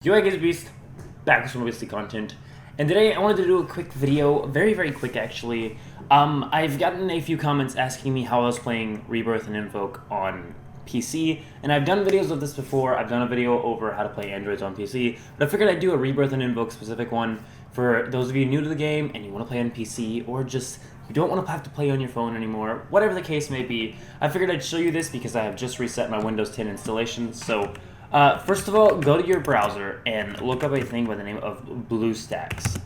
Yo guys, Beast, back with some obviously content, and today I wanted to do a quick video, very quick actually. I've gotten a few comments asking me how I was playing Rebirth and Invoke on PC, and I've done videos of this before. I've done a video over how to play androids on PC, but I figured I'd do a Rebirth and Invoke specific one for those of you new to the game and you want to play on PC, or just you don't want to have to play on your phone anymore, whatever the case may be. I figured I'd show you this because I have just reset my Windows 10 installation, so first of all, go to your browser and look up a thing by the name of BlueStacks.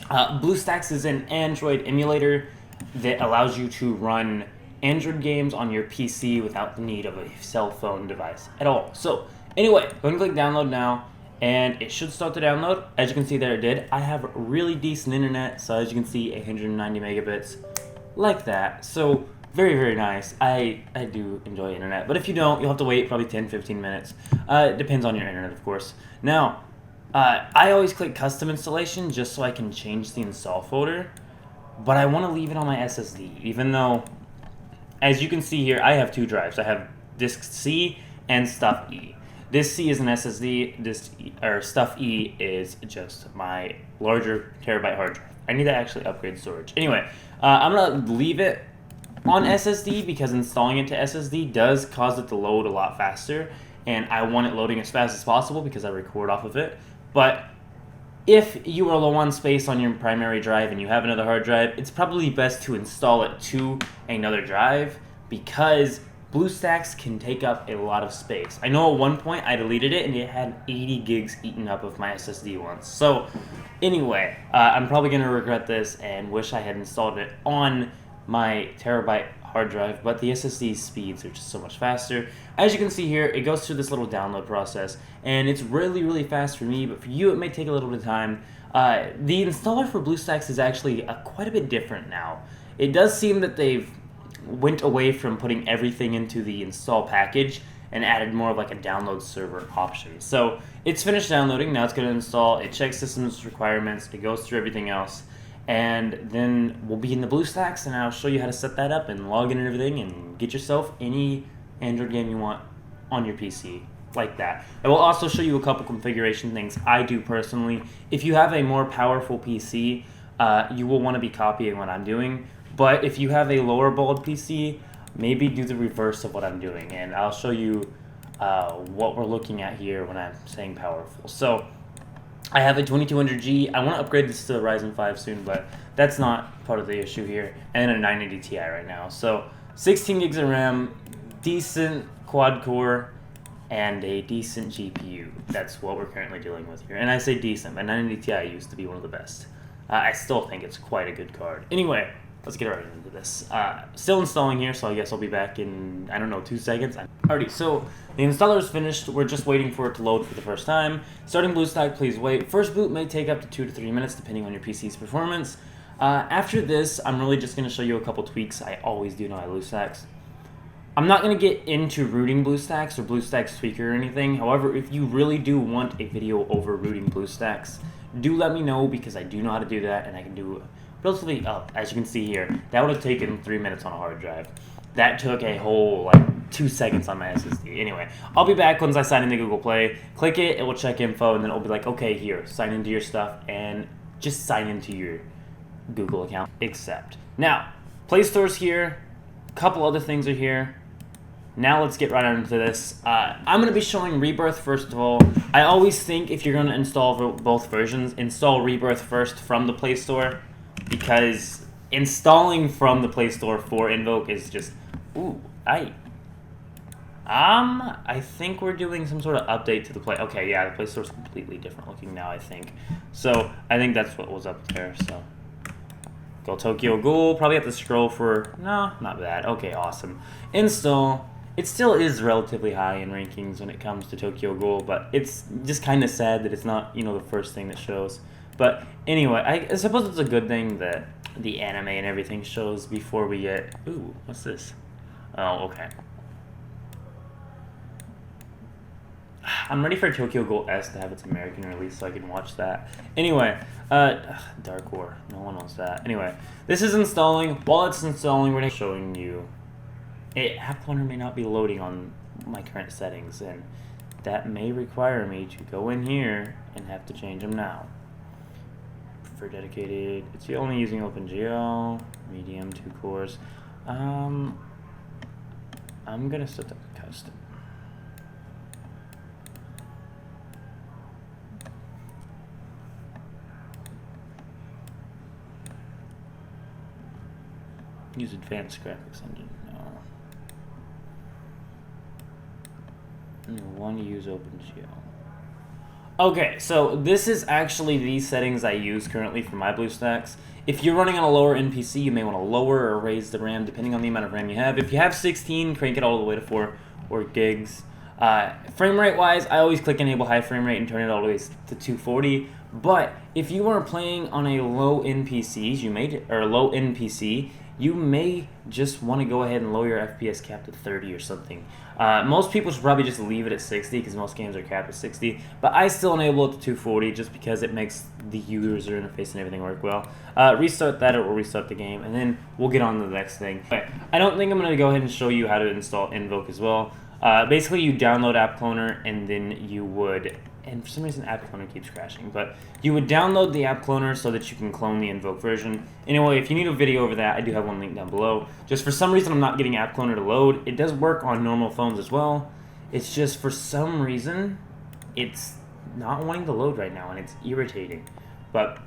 BlueStacks is an Android emulator that allows you to run Android games on your PC without the need of a cell phone device at all. So, anyway, go and click download now, and it should start to download. As you can see there, it did. I have really decent internet, so as you can see, 190 megabits, like that. So, very nice. I do enjoy internet, but if you don't, you'll have to wait probably 10-15 minutes. It depends on your internet, of course. Now, I always click custom installation just so I can change the install folder, but I want to leave it on my SSD, even though, as you can see here, I have two drives. I have disk C and stuff E. Disk C is an SSD, stuff E is just my larger terabyte hard drive. I need to actually upgrade storage. Anyway, I'm going to leave it on SSD because installing it to SSD does cause it to load a lot faster, and I want it loading as fast as possible because I record off of it. But if you are low on space on your primary drive and you have another hard drive, it's probably best to install it to another drive because BlueStacks can take up a lot of space. I know at one point I deleted it and it had 80 gigs eaten up of my SSD once. So anyway, I'm probably going to regret this and wish I had installed it on my terabyte hard drive, but the SSD speeds are just so much faster. As you can see here, it goes through this little download process, and it's really fast for me, but for you it may take a little bit of time. The installer for BlueStacks is actually quite a bit different now. It does seem that they've went away from putting everything into the install package and added more of like a download server option. So it's finished downloading, now it's going to install, it checks systems requirements, it goes through everything else, and then we'll be in the BlueStacks, and I'll show you how to set that up and log in and everything and get yourself any Android game you want on your PC, like that. I will also show you a couple configuration things I do personally. If you have a more powerful PC, you will want to be copying what I'm doing, but if you have a lower bold PC, maybe do the reverse of what I'm doing, and I'll show you what we're looking at here when I'm saying powerful. So I have a 2200G. I want to upgrade this to a Ryzen 5 soon, but that's not part of the issue here. And a 980 Ti right now. So 16 gigs of RAM, decent quad core, and a decent GPU. That's what we're currently dealing with here. And I say decent. My 980 Ti used to be one of the best. I still think it's quite a good card. Anyway, let's get right into this. Still installing here, so I guess I'll be back in, I don't know, 2 seconds. Alrighty, so the installer is finished. We're just waiting for it to load for the first time. Starting BlueStack, please wait. First boot may take up to 2 to 3 minutes, depending on your PC's performance. After this, I'm really just going to show you a couple tweaks I always do on my BlueStacks. I'm not going to get into rooting BlueStacks or BlueStacks tweaker or anything. However, if you really do want a video over rooting BlueStacks, do let me know because I do know how to do that, and I can do relatively up. As you can see here, that would have taken 3 minutes on a hard drive. That took a whole 2 seconds on my SSD. Anyway, I'll be back once I sign into Google Play. Click it, it will check info, and then it'll be like, okay, here, sign into your stuff, and just sign into your Google account. Accept. Now, Play Store's here. A couple other things are here. Now let's get right on into this. I'm going to be showing Rebirth first of all. I always think if you're going to install both versions, install Rebirth first from the Play Store, because installing from the Play Store for Invoke is just, I think we're doing some sort of update to the Play. Okay, yeah, the Play Store's completely different looking now, I think. So I think that's what was up there. So go Tokyo Ghoul. Probably have to scroll for, no, not bad. Okay, awesome. Install. It still is relatively high in rankings when it comes to Tokyo Ghoul, but it's just kind of sad that it's not, the first thing that shows. But anyway, I suppose it's a good thing that the anime and everything shows before we get... Ooh, what's this? Oh, okay. I'm ready for Tokyo Ghoul S to have its American release so I can watch that. Anyway, Dark War. No one wants that. Anyway, this is installing. While it's installing, we're showing you... App Loader may not be loading on my current settings, and that may require me to go in here and have to change them now. For dedicated, it's only using OpenGL, medium, 2 cores. I'm gonna set that to custom. Use advanced graphics engine. No. I want to use OpenGL. Okay, so this is actually the settings I use currently for my BlueStacks. If you're running on a lower NPC, you may want to lower or raise the RAM depending on the amount of RAM you have. If you have 16, crank it all the way to 4 gigs. Frame rate wise, I always click enable high frame rate and turn it all the way to 240. But if you are playing on a low NPC, you may just want to go ahead and lower your FPS cap to 30 or something. Most people should probably just leave it at 60 because most games are capped at 60, but I still enable it to 240 just because it makes the user interface and everything work well. Restart that or restart the game, and then we'll get on to the next thing. But I don't think I'm going to go ahead and show you how to install Invoke as well. Basically, you download App Cloner, and then you would, and for some reason App Cloner keeps crashing, but you would download the App Cloner so that you can clone the Invoke version. Anyway, if you need a video over that, I do have one link down below. Just for some reason, I'm not getting App Cloner to load. It does work on normal phones as well. It's just for some reason, it's not wanting to load right now, and it's irritating. But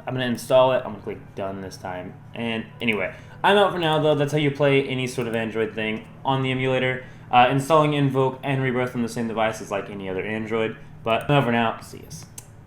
I'm going to install it. I'm going to click done this time. And anyway, I'm out for now, though. That's how you play any sort of Android thing on the emulator. Installing Invoke and Rebirth on the same device is like any other Android. But for now, see us.